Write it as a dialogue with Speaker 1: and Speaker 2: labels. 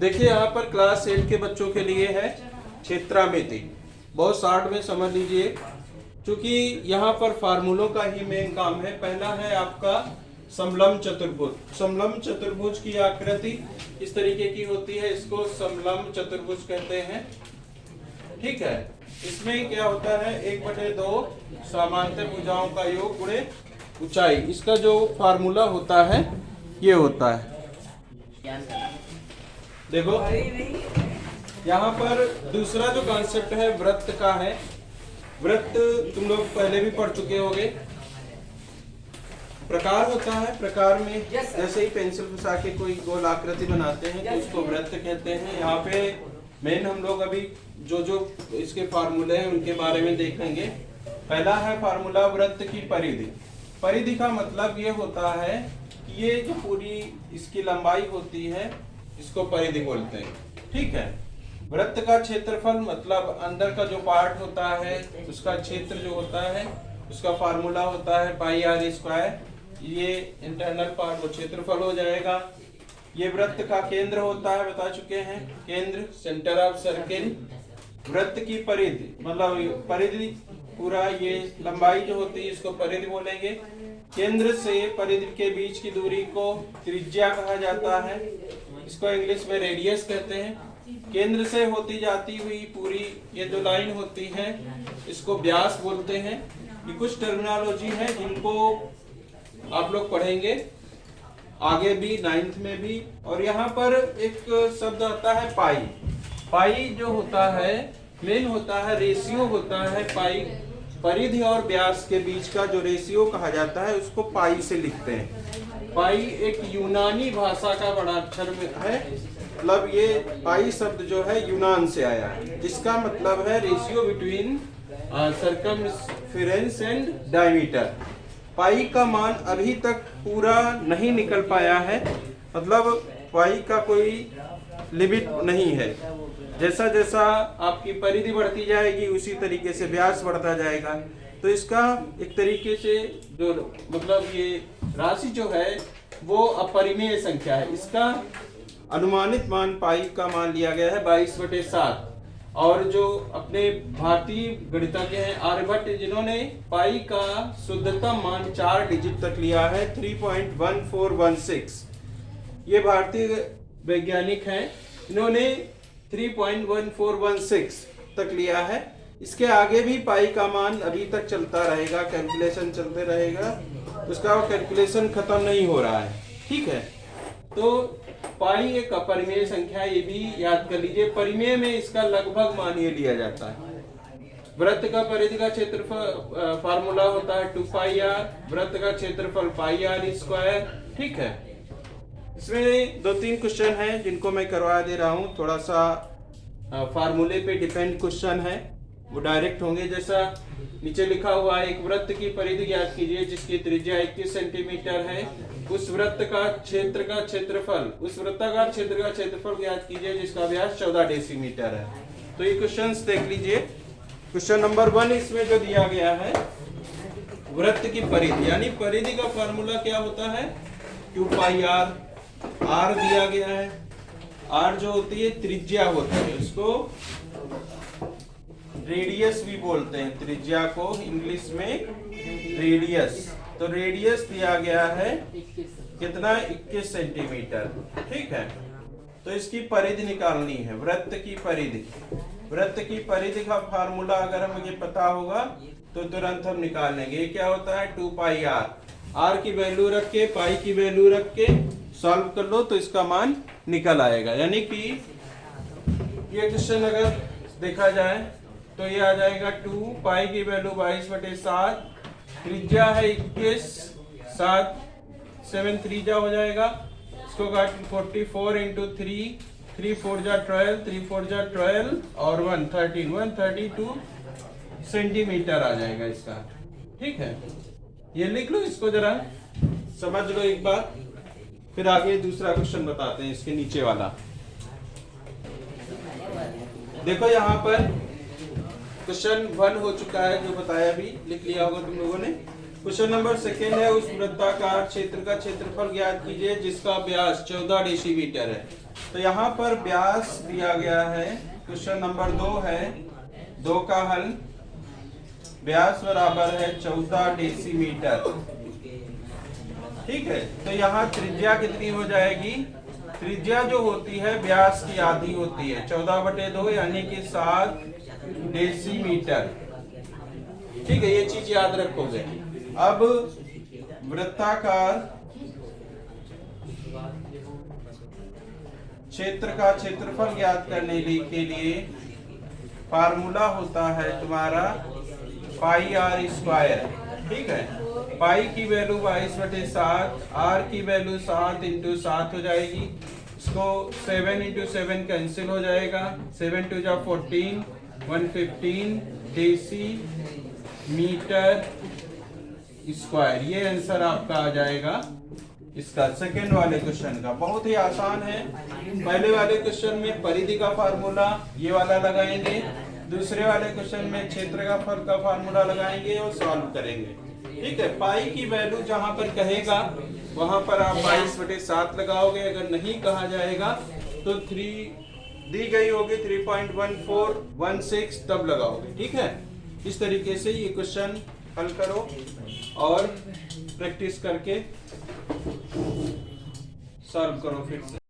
Speaker 1: देखिए यहाँ पर क्लास 8 के बच्चों के लिए है क्षेत्रामिति। बहुत शॉर्ट में समझ लीजिए, क्योंकि यहाँ पर फार्मूलों का ही मेन काम है। पहला है आपका समलंब चतुर्भुज। समलंब चतुर्भुज की आकृति इस तरीके की होती है, इसको समलंब चतुर्भुज कहते हैं। ठीक है, इसमें क्या होता है 1/2 समांतर भुजाओं का योग गुणे ऊंचाई। इसका जो फार्मूला होता है ये होता है, देखो यहाँ पर दूसरा जो कॉन्सेप्ट है वृत्त का है। वृत्त तुम लोग पहले भी पढ़ चुके होंगे। प्रकार होता है, प्रकार में जैसे ही पेंसिल घुसा के कोई गोल आकृति बनाते हैं तो उसको वृत्त कहते हैं। यहाँ पे मेन हम लोग अभी जो इसके फार्मूले हैं उनके बारे में देखेंगे। पहला है फार्मूला वृत्त की परिधि। परिधि का मतलब ये होता है कि ये जो पूरी इसकी लंबाई होती है इसको परिधि बोलते हैं। ठीक है, वृत्त का क्षेत्रफल मतलब अंदर का जो पार्ट होता है उसका क्षेत्र जो होता है उसका फार्मूला होता है पाई आर स्क्वायर। ये इंटरनल पार्ट वो क्षेत्रफल हो जाएगा। ये वृत्त का केंद्र होता है, बता चुके हैं, केंद्र, सेंटर ऑफ सर्किल। वृत्त की परिधि मतलब परिधि पूरा ये लंबाई जो होती है इसको परिधि बोलेंगे। केंद्र से परिधि के बीच की दूरी को त्रिज्या कहा जाता है, इसको इंग्लिश में रेडियस कहते हैं। केंद्र से होती जाती हुई पूरी ये जो लाइन होती है इसको व्यास बोलते हैं। ये कुछ टर्मिनोलॉजी है जिनको आप लोग पढ़ेंगे आगे भी, 9th में भी। और यहाँ पर एक शब्द आता है पाई। पाई जो होता है मेन होता है रेशियो होता है। पाई परिधि और व्यास के बीच का जो रेशियो कहा जाता है उसको पाई से लिखते हैं। पाई एक यूनानी भाषा का बड़ा अक्षर है, मतलब ये पाई शब्द जो है यूनान से आया है, जिसका मतलब है ratio between circumference and diameter. Pi का मान अभी तक पूरा नहीं निकल पाया है, मतलब पाई का कोई लिमिट नहीं है। जैसा जैसा आपकी परिधि बढ़ती जाएगी उसी तरीके से व्यास बढ़ता जाएगा। तो इसका एक तरीके से जो मतलब ये राशि जो है वो अपरिमेय संख्या है। इसका अनुमानित मान पाई का मान लिया गया है 22/7। और जो अपने भारतीय गणितज्ञ हैं आर्यभट्ट, जिन्होंने पाई का शुद्धतम मान 4 डिजिट तक लिया है 3.1416। ये भारतीय वैज्ञानिक हैं, इन्होंने 3.1416 तक लिया है। इसके आगे भी पाई का मान अभी तक चलता रहेगा, कैलकुलेशन चलते रहेगा, उसका कैलकुलेशन खत्म नहीं हो रहा है। ठीक है, तो पाई एक अपरिमेय संख्या, ये भी याद कर लीजिए। परिमेय में इसका लगभग मान ये लिया जाता है। वृत्त का परिधि का क्षेत्रफल फार्मूला होता है 2πr, वृत्त का क्षेत्रफल पाई आर स्क्वायर। ठीक है, इसमें 2-3 क्वेश्चन हैं जिनको मैं करवा दे रहा हूँ। थोड़ा सा फार्मूले पे डिपेंड क्वेश्चन है, वो डायरेक्ट होंगे। जैसा नीचे लिखा हुआ है, एक वृत्त की परिधि ज्ञात कीजिए जिसकी त्रिज्या 21 सेंटीमीटर है। उस वृत्त का क्षेत्र का क्षेत्रफल, उस वृत्ताकार क्षेत्र का क्षेत्रफल ज्ञात कीजिए जिसका व्यास 14 डेसीमीटर है। तो ये क्वेश्चंस देख लीजिए। क्वेश्चन नंबर 1 इसमें जो दिया गया है वृत्त की परिधि, यानी परिधि का फार्मूला क्या होता है 2πr। आर दिया गया है, आर जो होती है त्रिज्या होती है, उसको रेडियस भी बोलते हैं। त्रिज्या को इंग्लिश में रेडियस। तो रेडियस दिया गया है कितना 21 सेंटीमीटर। ठीक है, तो इसकी परिधि निकालनी है, वृत्त की परिधि। वृत्त की परिधि का फार्मूला अगर हमें पता होगा तो तुरंत हम निकाल लेंगे। ये क्या होता है 2πr। आर की वैल्यू रख के पाई की वैल्यू रख के सॉल्व कर लो तो इसका मान निकल आएगा। यानी कि ये क्वेश्चन अगर देखा जाए तो ये आ जाएगा 2, पाई की वैल्यू 22/7, त्रिज्या है 21, 7 7 3 जा हो जाएगा। इसको काट 44 × 3, 3 4 जा 12, 3 4 जा 12 और 1 13, 132 सेंटीमीटर आ जाएगा इसका। ठीक है, ये लिख लो, इसको जरा समझ लो एक बार, फिर आगे दूसरा क्वेश्चन बताते हैं इसके नीचे वाला। देखो यहाँ पर क्वेश्चन 1 हो चुका है, जो बताया भी लिख लिया होगा तुम लोगों ने। क्वेश्चन नंबर 2 है, उस वृत्ताकार क्षेत्र का क्षेत्रफल ज्ञात कीजिए जिसका व्यास 14 डेसीमीटर है। तो यहाँ पर व्यास दिया गया है, क्वेश्चन नंबर 2 है, 2 का हल। व्यास बराबर है 14 डेसीमीटर। ठीक है, तो यहाँ त्रिज्या कितनी हो जाएगी? त्रिज्या जो होती है व्यास की आधी होती है, 14/2 यानी कि 7 डेसीमीटर। ठीक है, ये चीज याद रखोगे। अब वृत्ताकार क्षेत्र का क्षेत्रफल ज्ञात करने के लिए फार्मूला होता है तुम्हारा पाई आर स्क्वायर। ठीक है, पाई की वैल्यू 22/7, आर की वैल्यू 7 × 7 हो जाएगी। इसको 7 × 7 कैंसिल हो जाएगा, 7 × 2 = 14, 115 डेसीमीटर स्क्वायर। ये आंसर आपका आ जाएगा इसका सेकेंड वाले क्वेश्चन का। बहुत ही आसान है। पहले वाले क्वेश्चन में परिधि का फार्मूला ये वाला लगाएंगे, दूसरे वाले क्वेश्चन में क्षेत्रफल का फार्मूला लगाएंगे और सॉल्व करेंगे। ठीक है, पाई की वैल्यू जहां पर कहेगा वहां पर आप 22/7 लगाओगे। अगर नहीं कहा जाएगा तो 3 दी गई होगी 3.1416 तब लगाओगे। ठीक है, इस तरीके से ये क्वेश्चन हल करो और प्रैक्टिस करके सॉल्व करो फिर से।